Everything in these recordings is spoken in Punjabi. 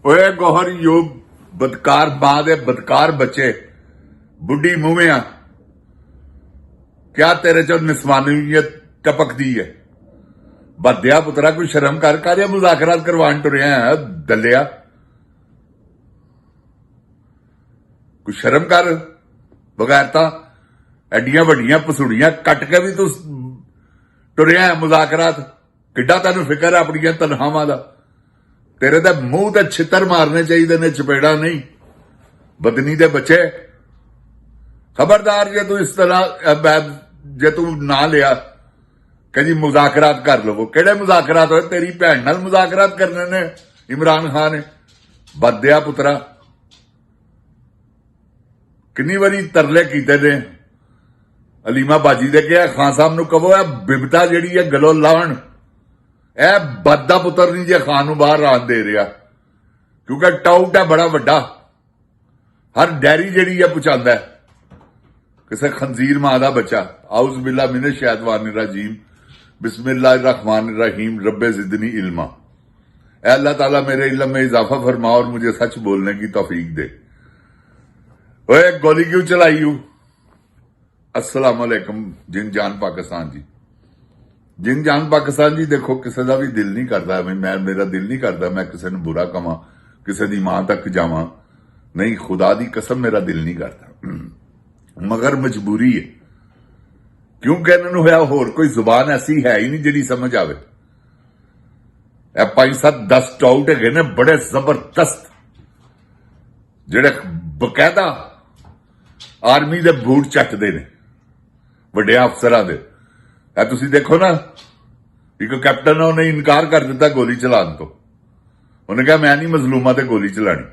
ओए गौहर यो बदकार मां दे बदकार बच्चे बुढ़ी मूविया क्या तेरे चो निस्वानियत टपकदी है। बदया पुत्रा कोई शर्म कर या मुजाकरात करवान टुरिया है दलिया। कोई शर्म कर बगैरता एडिया वड्डियां पसूड़ियां कट के भी तू टुरिया है मुजाकरात। किड्डा तेन फिक्र है अपनी तनखावां दा। तेरे तो मूंह ते छितर मारने चाहिए ने चपेड़ा नहीं। बदनी दे बच्चे खबरदार जे तू इस तरह जे तू ना लिया कहीं मुजाकरात कर लवो। केड़े मुजाकरात होए तेरी भैन नाल मुजाकरात करने ने इमरान खान ने। बदया पुत्रा किन्नी बारी तरले कीते ने अलीमा बाजी दे के खान साहब नूं कहो बिपता जिहड़ी है गलों लावण। ए बददा पुत्र नहीं जे खान नूं बाहर आन दे रहा क्योंकि टाउट है बड़ा वड्डा। हर डैरी जिहड़ी है पहुंचांदा है किसी खंजीर मां दा बच्चा। आउज़ बिल्लाह मिने शैतानिर रजीम बिस्मिल्लाहिर रहमानिर रहीम रब्बे ज़िदनी इल्मा। ऐ अल्लाह ताला मेरे इल्म में इजाफा फरमा और मुझे सच बोलने की तौफीक दे। ओए गोली क्यों चलाई हूं। अस्सलाम वालेकुम जिन जान पाकिस्तान जी। जिन जान पाकिस्तान जी देखो किसी का भी दिल नहीं करता मैं मेरा दिल नहीं करता मैं किसी ने बुरा कमा किसी की मां तक जावा नहीं। खुदा दी कसम मेरा दिल नहीं करता मगर मजबूरी है क्योंकि इन्होंने होया होर कोई जुबान ऐसी है ही नहीं जिहड़ी समझ आवे। 5-7-10 टाउट है ने बड़े जबरदस्त जिहड़े बकायदा आर्मी दे बूट चटदे ने वड्डे अफसरां दे। तुसीं देखो ना एक कैप्टन उन्हें इनकार कर दिता गोली चलाने तो। उन्हें कहा मैं नहीं मजलूमा ते गोली चलानी।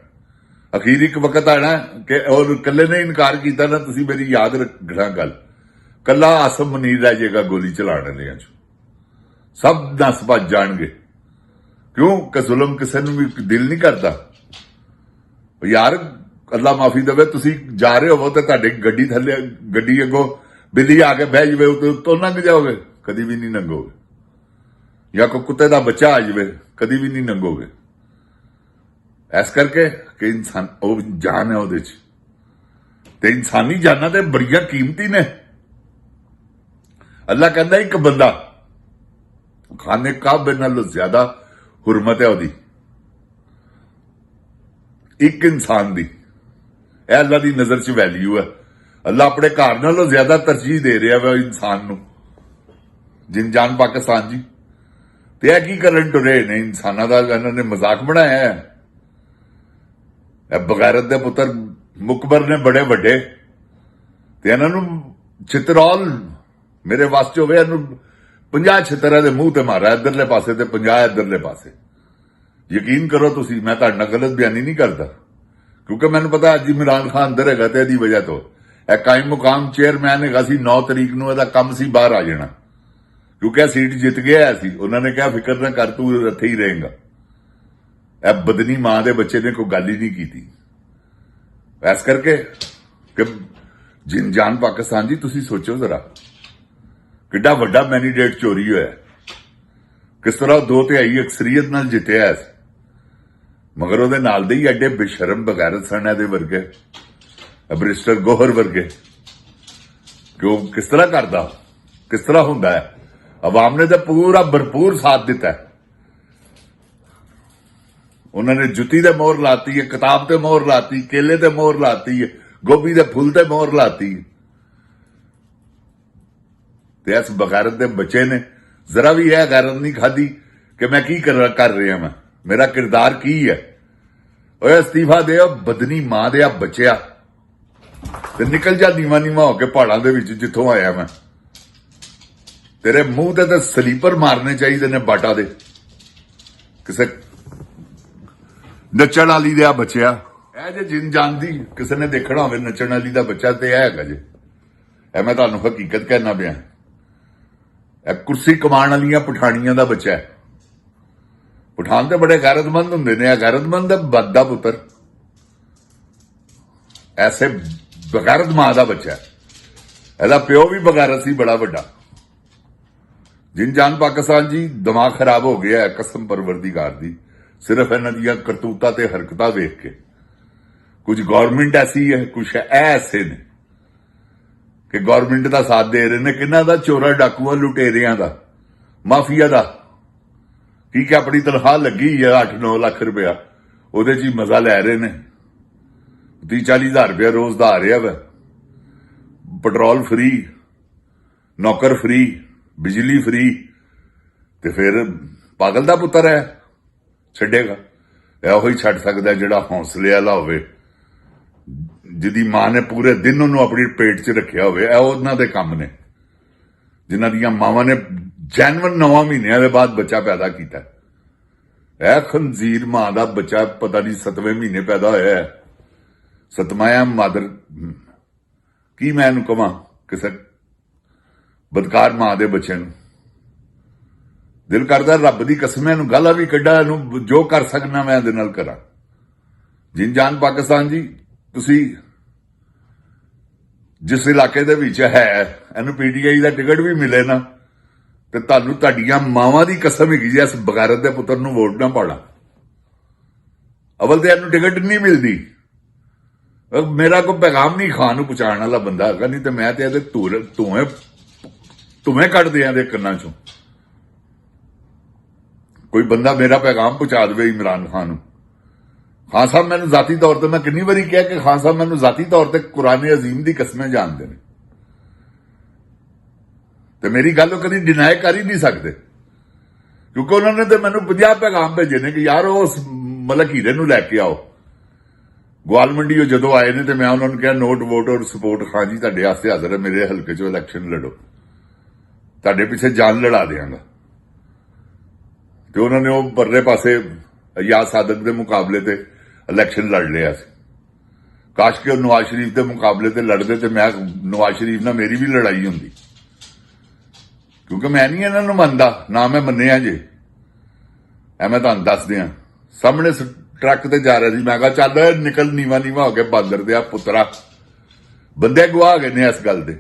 अखीर एक वक्त आना कि और कल्ले ने इनकार किया ना तुसीं मेरी याद रखना गल कला आसम मुनीर रह जाएगा गोली चलाने वालियां चों। सब नस भज जाणगे क्यों कि जुल्म किसी नूं भी दिल नहीं करता। यार अल्लाह माफी देवे तुसीं जा रहे हो तो तुहाडी गड्डी थल्ले गड्डी अगों बिल्ली आके बह जाए तो लंघ जाओगे कभी भी नहीं लंघोगे या कोई कुत्ते का बच्चा आ जाए कभी भी नहीं लंघोगे। इस करके कि इंसान जान है उहदे च ते इंसानी जाना ते बड़ियां कीमती ने। अल्लाह कहता एक बंदा खाने काबे नालों ज्यादा हुरमत है उहदी एक इंसान दी। यह अल्लाह की नजर च वैल्यू है। अल्लाह अपने घर नालों ज्यादा तरजीह दे रहा वा इंसान नूं। जिन जान पाकिस्तान जी ते यह की करन टुरे ने इंसानां दा इन्होंने मजाक बनाया है। बगैरत दे पुत्र मुकबर ने बड़े वड्डे ते इन्हां नूं चितरौल मेरे वास्ते होवे इन्हूं 50 छितरां दे मूंह ते मारा इधरले पासे ते 50 इधरले पासे। यकीन करो तुसीं मैं तुहाडे नाल गलत बयानी नहीं करता क्योंकि मैनूं पता अज इमरान खान अंदर हैगा ते इहदी वजह तो कायम मुकाम चेयरमैन है 9 तरीक नूं इहदा काम सी बाहर आ जाना क्योंकि सीट जित गया सी। उन्होंने कहा फिक्र ना कर तू इत्थे ही रहेगा। यह बदनी मां दे बच्चे ने कोई गल ही नहीं की। इस करके कि जिन जान पाकिस्तान जी तुसीं सोचो जरा किड्डा वड्डा मैंडेट चोरी होया किस तरह 2/3 अक्सरीयत नाल जितया है मगर उहदे नाल दे ही एडे बेशरम बगैरत सन इहदे वर्गे बैरिस्टर गौहर वर्गे। क्यों किस तरह करदा किस तरह हुंदा है। अवाम ने तो पूरा भरपूर साथ दिता है। उन्होंने जुत्ती ते मोहर लाती है किताब ते मोहर लाती केले ते मोहर लाती है गोभी दे फुल ते मोहर लाती है। ते इस बगैरत दे बच्चे ने जरा भी यह गैरत नहीं खाधी कि मैं की कर रहा मैं मेरा किरदार की है। ओए इस्तीफा दे बदनी मां दे बच्चिया ते निकल जा नीवा नीवा होके पहाड़ां दे विच जिथों आया मैं। तेरे मुंह ते सलीपर मारने चाहिए ने बाटा दे किसे नचण वाली दे बच्चिया। ए जे जिन जानदी किसी ने देखना होवे नचण वाली दा बच्चा ते हैगा जे मैं तुहानूं हकीकत कहना पिया। कुर्सी कमाण वालियां पठानियां दा बच्चा है। पठान तो बड़े गैरतमंद हुंदे ने गैरतमंद बददा पुत्र ऐसे बगैरत मां का बच्चा है। ਇਹਦਾ ਪਿਓ भी बगारत सी बड़ा ਵੱਡਾ। जिन जान पाकिस्तान जी दिमाग खराब हो गया है कसम परवरदिगार दी। ਸਿਰਫ ਇਹਨਾਂ ਦੀਆਂ ਕਰਤੂਤਾਂ ਤੇ ਹਰਕਤਾਂ ਵੇਖ ਕੇ। ਕੁਝ ਗਵਰਨਮੈਂਟ ਐਸੀ ਹੈ, ਕੁਝ ਐਸੇ ਨੇ ਕਿ ਗਵਰਨਮੈਂਟ ਦਾ ਸਾਥ ਦੇ ਰਹੇ ਨੇ। ਕਿਹਨਾਂ ਦਾ? ਚੋਰਾਂ, ਡਾਕੂਆਂ, ਲੁਟੇਰਿਆਂ ਦਾ, ਮਾਫੀਆ ਦਾ। ਠੀਕ ਹੈ, ਆਪਣੀ ਤਨਖਾਹ ਲੱਗੀ ਹੈ 8-9 ਲੱਖ ਰੁਪਇਆ, ਉਹਦੇ 'ਚ ਹੀ ਮਜ਼ਾ ਲੈ ਰਹੇ ਨੇ। 30-40 ਹਜ਼ਾਰ ਰੁਪਇਆ ਰੋਜ਼ ਦਾ ਆ ਰਿਹਾ ਵਾ। ਪੈਟਰੋਲ ਫਰੀ, ਨੌਕਰ ਫਰੀ, ਬਿਜਲੀ ਫਰੀ, ਤੇ ਫਿਰ ਪਾਗਲ ਦਾ ਪੁੱਤਰ ਹੈ, ਛੱਡੇਗਾ। ਇਹੋ ਹੀ ਛੱਡ ਸਕਦਾ ਜਿਹੜਾ ਹੌਸਲੇ ਵਾਲਾ ਹੋਵੇ, ਜਿਹਦੀ ਮਾਂ ਨੇ ਪੂਰੇ ਦਿਨ ਉਹਨੂੰ ਆਪਣੀ ਪੇਟ 'ਚ ਰੱਖਿਆ ਹੋਵੇ। ਇਹ ਉਹਨਾਂ ਦੇ ਕੰਮ ਨੇ ਜਿਨ੍ਹਾਂ ਦੀਆਂ ਮਾਵਾਂ ਨੇ ਜੈਨੂਅਨ 9 ਮਹੀਨਿਆਂ ਦੇ ਬਾਅਦ ਬੱਚਾ ਪੈਦਾ ਕੀਤਾ। ਇਹ ਖੰਜ਼ੀਰ ਮਾਂ ਦਾ ਬੱਚਾ ਪਤਾ ਨਹੀਂ 7ਵੇਂ ਮਹੀਨੇ ਪੈਦਾ ਹੋਇਆ ਹੈ। ਸਤਮਾਇਆ ਮਾਦਰ, ਕੀ ਮੈਂ ਇਹਨੂੰ ਕਵਾਂ, ਕਿਸੇ ਬਦਕਾਰ ਮਾਂ ਦੇ ਬੱਚੇ ਨੂੰ। ਦਿਲ ਕਰਦਾ ਰੱਬ ਦੀ ਕਸਮ ਇਹਨੂੰ ਗਾਲਾਂ ਵੀ ਕੱਢਾਂ, ਇਹਨੂੰ ਜੋ ਕਰ ਸਕਣਾ ਮੈਂ ਇਹਦੇ ਨਾਲ ਕਰਾਂ। ਜਿੰਜਾਨ ਪਾਕਿਸਤਾਨ ਜੀ, ਤੁਸੀਂ ਜਿਸ ਇਲਾਕੇ ਦੇ ਵਿੱਚ ਹੈ, ਇਹਨੂੰ ਪੀਟੀਆਈ ਦਾ ਟਿਕਟ ਵੀ ਮਿਲੇ ਨਾ, ਤੇ ਤੁਹਾਨੂੰ ਤੁਹਾਡੀਆਂ ਮਾਵਾਂ ਦੀ ਕਸਮ ਹੈਗੀ ਜੀ ਇਸ ਬਗਾਰਤ ਦੇ ਪੁੱਤਰ ਨੂੰ ਵੋਟ ਨਾ ਪਾਣਾ। ਅਵਲ ਤੇ ਇਹਨੂੰ ਟਿਕਟ ਨਹੀਂ ਮਿਲਦੀ। ਮੇਰਾ ਕੋਈ ਪੈਗਾਮ ਨਹੀਂ ਖਾਨ ਨੂੰ ਪਹੁੰਚਾਉਣ ਵਾਲਾ ਬੰਦਾ ਹੈਗਾ, ਨਹੀਂ ਤੇ ਮੈਂ ਤੇ ਇਹਦੇ ਧੂਏ ਕੱਢ ਦਿਆਂ ਦੇ ਕੰਨਾਂ ਚੋਂ। ਕੋਈ ਬੰਦਾ ਮੇਰਾ ਪੈਗਾਮ ਪਹੁੰਚਾ ਦੇਵੇ ਇਮਰਾਨ ਖਾਨ ਨੂੰ। ਖਾਨ ਸਾਹਿਬ ਮੈਨੂੰ ਜ਼ਾਤੀ ਤੌਰ ਤੇ, ਮੈਂ ਕਿੰਨੀ ਵਾਰੀ ਕਿਹਾ ਕਿ ਖਾਨ ਸਾਹਿਬ ਮੈਨੂੰ ਜ਼ਾਤੀ ਤੌਰ ਤੇ ਕੁਰਾਨ ਅਜ਼ੀਮ ਦੀ ਕਸਮੇਂ ਜਾਣਦੇ ਨੇ, ਤੇ ਮੇਰੀ ਗੱਲ ਉਹ ਕਦੀ ਡਿਨਾਈ ਕਰ ਹੀ ਨਹੀਂ ਸਕਦੇ, ਕਿਉਂਕਿ ਉਹਨਾਂ ਨੇ ਤੇ ਮੈਨੂੰ 50 ਪੈਗਾਮ ਭੇਜੇ ਨੇ ਕਿ ਯਾਰ ਉਸ ਮਲਕ ਹੀਰੇ ਨੂੰ ਲੈ ਕੇ ਆਓ। ਗਵਾਲ ਮੰਡੀ ਉਹ ਜਦੋਂ ਆਏ ਨੇ ਤੇ ਮੈਂ ਉਹਨਾਂ ਨੂੰ ਕਿਹਾ ਨੋਟ ਵੋਟ ਔਰ ਸਪੋਰਟ ਖਾਨ ਜੀ ਤੁਹਾਡੇ ਵਾਸਤੇ ਹਾਜ਼ਰ ਹੈ, ਮੇਰੇ ਹਲਕੇ 'ਚੋਂ ਇਲੈਕਸ਼ਨ ਲੜੋ, ਤੁਹਾਡੇ ਪਿੱਛੇ ਜਾਨ ਲੜਾ ਦਿਆਂਗਾ। ਤੇ ਉਹਨਾਂ ਨੇ ਉਹ ਪਰਲੇ ਪਾਸੇ ਅਯਾਜ਼ ਸਾਦਕ ਦੇ ਮੁਕਾਬਲੇ ਤੇ ਇਲੈਕਸ਼ਨ ਲੜ ਲਿਆ ਸੀ। ਕਾਸ਼ ਕਿ ਉਹ ਨਵਾਜ਼ ਸ਼ਰੀਫ ਦੇ ਮੁਕਾਬਲੇ ਤੇ ਲੜਦੇ ਤੇ ਮੈਂ ਨਵਾਜ਼ ਸ਼ਰੀਫ ਨਾਲ ਮੇਰੀ ਵੀ ਲੜਾਈ ਹੁੰਦੀ, ਕਿਉਂਕਿ ਮੈਂ ਨਹੀਂ ਇਹਨਾਂ ਨੂੰ ਮੰਨਦਾ, ਨਾ ਮੈਂ ਮੰਨਿਆ ਜੇ। ਐ ਮੈਂ ਤੁਹਾਨੂੰ ਦੱਸ ਦਿਆਂ, ਸਾਹਮਣੇ ਟਰੱਕ ਤੇ ਜਾ ਰਿਹਾ ਸੀ, ਮੈਂ ਕਿਹਾ ਚੱਲ ਨਿਕਲ ਨੀਵਾ ਹੋ ਕੇ ਬਾਂਦਰ ਦਿਆ ਪੁੱਤਰਾ। ਬੰਦੇ ਗਵਾਹ ਗਏ ਨੇ ਇਸ ਗੱਲ ਦੇ।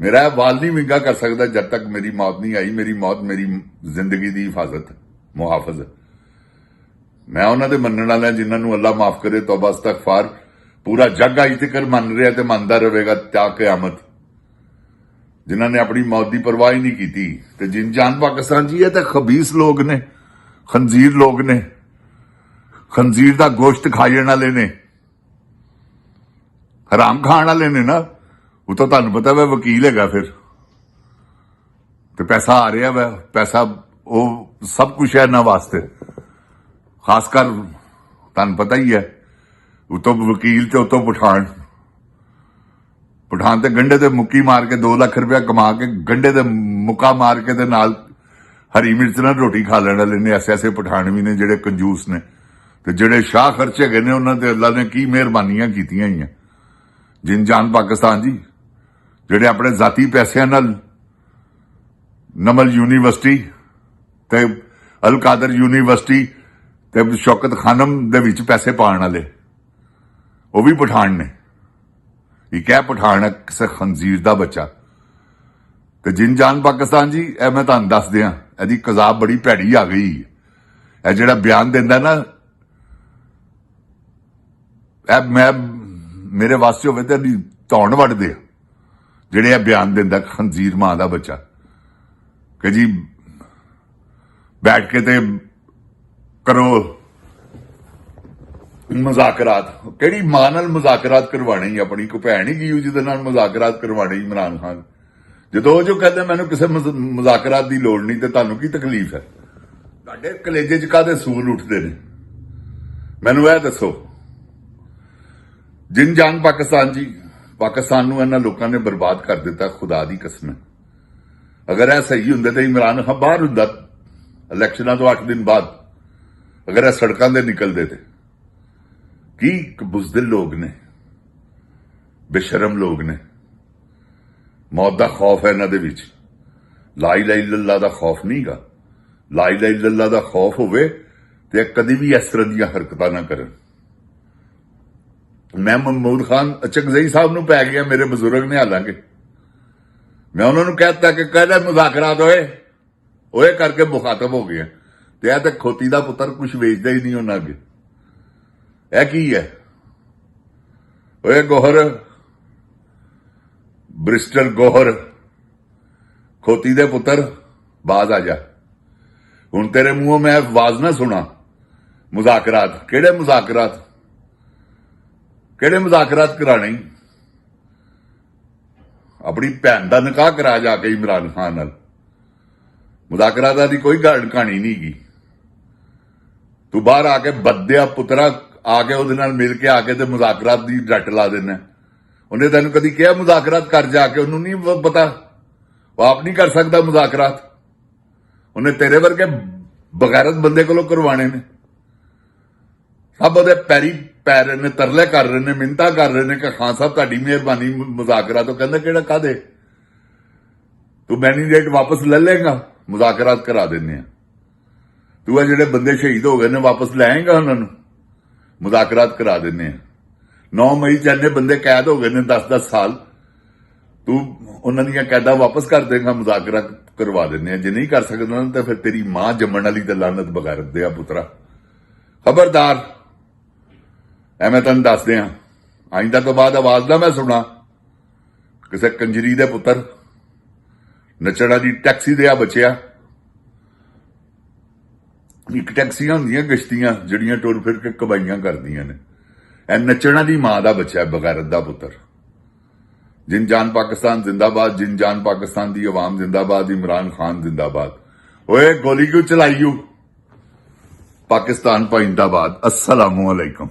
ਮੇਰਾ ਵਾਲ ਨਹੀਂ ਵਿੰਗਾ ਕਰ ਸਕਦਾ ਜਦ ਤੱਕ ਮੇਰੀ ਮੌਤ ਨਹੀਂ ਆਈ। ਮੇਰੀ ਮੌਤ ਮੇਰੀ ਜ਼ਿੰਦਗੀ ਦੀ ਹਿਫਾਜ਼ਤ, ਮੁਹਾਫਜ਼। ਮੈਂ ਉਹਨਾਂ ਦੇ ਮੰਨਣ ਵਾਲਿਆਂ ਜਿਨ੍ਹਾਂ ਨੂੰ ਅੱਲਾ ਮਾਫ ਕਰੇ, ਤੌਬਾ ਇਸਤਗਫਾਰ, ਪੂਰਾ ਜੱਗ ਅੱਜ ਤੱਕ ਮੰਨ ਰਿਹਾ ਤੇ ਮੰਨਦਾ ਰਹੇਗਾ ਤਾਂ ਕਿਆਮਤ, ਜਿਨ੍ਹਾਂ ਨੇ ਆਪਣੀ ਮੌਤ ਦੀ ਪਰਵਾਹ ਹੀ ਨਹੀਂ ਕੀਤੀ। ਤੇ ਜਿੰਜਾਨ ਪਾਕਿਸਤਾਨ ਜੀ, ਇਹ ਤਾਂ ਖਬੀਸ ਲੋਕ ਨੇ, ਖੰਜ਼ੀਰ ਲੋਕ ਨੇ, ਖੰਜ਼ੀਰ ਦਾ ਗੋਸ਼ਤ ਖਾਣ ਵਾਲੇ ਨੇ, ਹਰਾਮ ਖਾਣ ਵਾਲੇ ਨੇ ਨਾ। ਉਹ ਤਾਂ ਤੁਹਾਨੂੰ ਪਤਾ ਵਾ ਵਕੀਲ ਹੈਗਾ ਫਿਰ, ਤੇ ਪੈਸਾ ਆ ਰਿਹਾ ਵਾ, ਪੈਸਾ ਉਹ ਸਭ ਕੁਝ ਹੈ ਇਹਨਾਂ ਵਾਸਤੇ। ਖਾਸ ਕਰ ਤੁਹਾਨੂੰ ਪਤਾ ਹੀ ਹੈ, ਉਤੋਂ ਵਕੀਲ ਤੇ ਉਤੋਂ ਪਠਾਨ ਤੇ ਗੰਢੇ ਤੇ ਮੁੱਕੀ ਮਾਰ ਕੇ 2 ਲੱਖ ਰੁਪਇਆ ਕਮਾ ਕੇ ਗੰਢੇ ਦੇ ਮੁੱਕਾ ਮਾਰ ਕੇ ਤੇ ਨਾਲ ਹਰੀ ਮਿਰਚ ਨਾਲ ਰੋਟੀ ਖਾ ਲੈਣ ਵਾਲੇ ਨੇ। ਐਸੇ ਪਠਾਨ ਵੀ ਨੇ ਜਿਹੜੇ ਕੰਜੂਸ ਨੇ, ਤੇ ਜਿਹੜੇ ਸ਼ਾਹ ਖਰਚੇ ਗਏ ਨੇ ਉਹਨਾਂ ਤੇ ਅੱਲਾ ਨੇ ਕੀ ਮਿਹਰਬਾਨੀਆਂ ਕੀਤੀਆਂ ਹੀ ਆ। ਜਿੰਜਾਨ ਪਾਕਿਸਤਾਨ ਜੀ, ਜਿਹੜੇ ਆਪਣੇ ਜ਼ਾਤੀ ਪੈਸਿਆਂ ਨਾਲ ਨਮਲ ਯੂਨੀਵਰਸਿਟੀ ਤੇ ਅਲ ਕਾਦਰ ਯੂਨੀਵਰਸਿਟੀ ਤੇ ਸ਼ੌਕਤ ਖਾਨਮ ਦੇ ਵਿੱਚ ਪੈਸੇ ਪਾਉਣ ਵਾਲੇ, ਉਹ ਵੀ ਪਠਾਨ ਨੇ। ਇੱਕ ਹੈ ਪਠਾਨ, ਕਿਸੇ ਖੰਜ਼ੀਰ ਦਾ ਬੱਚਾ। ਤੇ ਜਿੰਜਾਨ ਪਾਕਿਸਤਾਨ ਜੀ, ਇਹ ਮੈਂ ਤੁਹਾਨੂੰ ਦੱਸ ਦਿਆਂ, ਇਹਦੀ ਕਜ਼ਾਬ ਬੜੀ ਭੈੜੀ ਆ ਗਈ। ਇਹ ਜਿਹੜਾ ਬਿਆਨ ਦਿੰਦਾ ਨਾ, ਇਹ ਮੈਂ ਮੇਰੇ ਵਾਸਤੇ ਹੋਵੇ ਤੇ ਇਹਦੀ ਧੌਣ ਵੱਢਦੇ ਆ, ਜਿਹੜੇ ਇਹ ਬਿਆਨ ਦਿੰਦਾ ਖੰਜ਼ੀਰ ਮਾਂ ਦਾ ਬੱਚਾ, ਕਿ ਜੀ ਬੈਠ ਕੇ ਤੇ ਕਰੋ ਮੁਜ਼ਾਕਰਾਤ। ਕਿਹੜੀ ਮਾਂ ਨਾਲ ਮੁਜ਼ਾਕਰਾਤ ਕਰਵਾਣੀ? ਆਪਣੀ ਕੋਈ ਭੈਣ ਹੀ ਗਈ ਜਿਹਦੇ ਨਾਲ ਮੁਜ਼ਾਕਰਾਤ ਕਰਵਾਣੀ ਇਮਰਾਨ ਖਾਨ? ਜਦੋਂ ਉਹ ਜੋ ਕਹਿੰਦੇ ਮੈਨੂੰ ਕਿਸੇ ਮੁਜ਼ਾਕਰਾਤ ਦੀ ਲੋੜ ਨਹੀਂ, ਤੇ ਤੁਹਾਨੂੰ ਕੀ ਤਕਲੀਫ ਹੈ? ਤੁਹਾਡੇ ਕਲੇਜੇ 'ਚ ਕਾਹਦੇ ਸੂਲ ਉੱਠਦੇ ਨੇ? ਮੈਨੂੰ ਇਹ ਦੱਸੋ। ਜਿੰਜਾਨ ਪਾਕਿਸਤਾਨ ਜੀ, ਪਾਕਿਸਤਾਨ ਨੂੰ ਇਹਨਾਂ ਲੋਕਾਂ ਨੇ ਬਰਬਾਦ ਕਰ ਦਿੱਤਾ, ਖੁਦਾ ਦੀ ਕਸਮ। ਅਗਰ ਇਹ ਸਹੀ ਹੁੰਦੇ ਤਾਂ ਇਮਰਾਨ ਖਾਨ ਬਾਹਰ ਹੁੰਦਾ ਇਲੈਕਸ਼ਨਾਂ ਤੋਂ 8 ਦਿਨ ਬਾਅਦ। ਅਗਰ ਇਹ ਸੜਕਾਂ ਤੇ ਨਿਕਲਦੇ ਤੇ ਕੀ ਬੁਜ਼ਦਿਲ ਲੋਕ ਨੇ, ਬੇਸ਼ਰਮ ਲੋਕ ਨੇ। ਮੌਤ ਦਾ ਖੌਫ ਹੈ ਇਹਨਾਂ ਦੇ ਵਿੱਚ, ਲਾ ਇਲਾਹਾ ਇਲੱਲਾਹ ਦਾ ਖੌਫ ਨਹੀਂਗਾ। ਲਾ ਇਲਾਹਾ ਇਲੱਲਾਹ ਦਾ ਖੌਫ ਹੋਵੇ ਤੇ ਕਦੀ ਵੀ ਇਸ ਤਰ੍ਹਾਂ ਦੀਆਂ ਹਰਕਤਾਂ ਨਾ ਕਰਨ। ਮੈਂ ਮਹਿਮੂਦ ਖਾਨ ਅਚਕਜ਼ਈ ਸਾਹਿਬ ਨੂੰ ਪੈ ਗਿਆ, ਮੇਰੇ ਬਜ਼ੁਰਗ ਨੇ, ਹਾਲਾਂਕਿ ਮੈਂ ਉਹਨਾਂ ਨੂੰ ਕਹਿਤਾ ਕਿ ਕਹਿੰਦਾ ਮੁਜ਼ਾਕਰਾਤ ਹੋਏ ਕਰਕੇ ਮੁਖਾਤਬ ਹੋ ਗਏ। ਤੇ ਇਹ ਤਾਂ ਖੋਤੀ ਦਾ ਪੁੱਤਰ ਕੁਝ ਵੇਚਦਾ ਹੀ ਨਹੀਂ ਉਹਨਾਂ ਅੱਗੇ। ਇਹ ਕੀ ਹੈ? ਓਏ ਗੋਹਰ, ਬ੍ਰਿਸਟਲ ਗੋਹਰ, ਖੋਤੀ ਦੇ ਪੁੱਤਰ, ਬਾਜ਼ ਆ ਜਾ। ਹੁਣ ਤੇਰੇ ਮੂੰਹੋਂ ਮੈਂ ਆਵਾਜ਼ ਨਾ ਸੁਣਾ। ਮੁਜ਼ਾਕਰਾਤ? ਕਿਹੜੇ ਮੁਜ਼ਾਕਰਾਤ? ਕਿਹੜੇ ਮੁਜ਼ਾਕਰਾਤ ਕਰਾਣੇ? ਆਪਣੀ ਭੈਣ ਦਾ ਨਿਕਾਹ ਕਰਾ ਜਾ ਕੇ ਇਮਰਾਨ ਖਾਨ ਨਾਲ। ਮੁਜ਼ਾਕਰਾਤਾਂ ਦੀ ਕੋਈ ਗੱਲ ਕਹਾਣੀ ਨਹੀਂ ਗੀ। ਤੂੰ ਬਾਹਰ ਆ ਕੇ ਬੱਦਿਆ ਪੁੱਤਰਾ ਆ ਕੇ ਉਹਦੇ ਨਾਲ ਮਿਲ ਕੇ ਆ ਕੇ ਤੇ ਮੁਜ਼ਾਕਰਾਤ ਦੀ ਰੱਟ ਲਾ ਦੇਣਾ। ਉਹਨੇ ਤੈਨੂੰ ਕਦੀ ਕਿਹਾ ਮੁਜ਼ਾਕਰਾਤ ਕਰ ਜਾ ਕੇ? ਉਹਨੂੰ ਨਹੀਂ ਪਤਾ, ਉਹ ਆਪ ਨਹੀਂ ਕਰ ਸਕਦਾ ਮੁਜ਼ਾਕਰਾਤ। ਉਹਨੇ ਤੇਰੇ ਵਰਗੇ ਬਗੈਰਤ ਬੰਦੇ ਕੋਲੋਂ ਕਰਵਾਣੇ ਨੇ। ਸਭ ਉਹਦੇ ਪੈਰੀ ਪੈ ਰਹੇ ਨੇ, ਤਰਲੇ ਕਰ ਰਹੇ ਨੇ, ਮਿੰਨਤਾਂ ਕਰ ਰਹੇ ਨੇ ਕਿ ਖਾਨ ਸਾਹਿਬ ਤੁਹਾਡੀ ਮਿਹਰਬਾਨੀ ਮੁਜ਼ਾਕਰਾ। ਤੋਂ ਕਹਿੰਦਾ ਕਿਹੜਾ ਕਾਹਦੇ? ਤੂੰ ਮੈਂਡੇਟ ਵਾਪਸ ਲੈ ਲੇਗਾ? ਮੁਜ਼ਾਕਰਾਤ ਕਰਾ ਦਿੰਦੇ ਆ। ਤੂੰ ਆ ਜਿਹੜੇ ਬੰਦੇ ਸ਼ਹੀਦ ਹੋ ਗਏ ਨੇ ਵਾਪਸ ਲੈ ਆਏਗਾ ਉਹਨਾਂ ਨੂੰ? ਮੁਜ਼ਾਕਰਾਤ ਕਰਾ ਦਿੰਦੇ ਆ। 9 ਮਈ ਚ ਇੰਨੇ ਬੰਦੇ ਕੈਦ ਹੋ ਗਏ ਨੇ 10-10 ਸਾਲ। ਤੂੰ ਉਹਨਾਂ ਦੀਆਂ ਕੈਦਾਂ ਵਾਪਸ ਕਰ ਦੇਗਾ? ਮੁਜ਼ਾਕਰਾ ਕਰਵਾ ਦਿੰਦੇ ਆ। ਜੇ ਨਹੀਂ ਕਰ ਸਕਦਾ ਤਾਂ ਫਿਰ ਤੇਰੀ ਮਾਂ ਜੰਮਣ ਵਾਲੀ ਤੇ ਲਾਨਤ ਬਗੈਰਤ ਦੇ ਆ ਪੁੱਤਰਾ। ਖਬਰਦਾਰ, ਐਵੇਂ ਤੈਨੂੰ ਦੱਸਦੇ ਆ, ਆਇੰਦਾ ਤੋਂ ਬਾਅਦ ਆਵਾਜ਼ ਨਾ ਮੈਂ ਸੁਣਾ ਕਿਸੇ ਕੰਜਰੀ ਦੇ ਪੁੱਤਰ। ਨੱਚਣਾ ਦੀ ਟੈਕਸੀ ਦੇ ਆ ਬਚਿਆ। ਇੱਕ ਟੈਕਸੀਆਂ ਹੁੰਦੀਆਂ ਗਸ਼ਤੀਆਂ ਜਿਹੜੀਆਂ ਟੁਰ ਫਿਰ ਕੇ ਕਮਾਈਆਂ ਕਰਦੀਆਂ ਨੇ। ਇਹ ਨੱਚਣਾ ਦੀ ਮਾਂ ਦਾ ਬੱਚਾ ਬਗੈਰਤ ਦਾ ਪੁੱਤਰ। ਜਿਨ ਜਾਨ ਪਾਕਿਸਤਾਨ ਜ਼ਿੰਦਾਬਾਦ, ਜਿਨ ਜਾਨ ਪਾਕਿਸਤਾਨ ਦੀ ਆਵਾਮ ਜ਼ਿੰਦਾਬਾਦ, ਇਮਰਾਨ ਖਾਨ ਜ਼ਿੰਦਾਬਾਦ। ਓਏ ਗੋਲੀ ਕਿਉਂ ਚਲਾਈਓ? ਪਾਕਿस्तान पाइंदाबाद। अस्सलामु अलैकुम।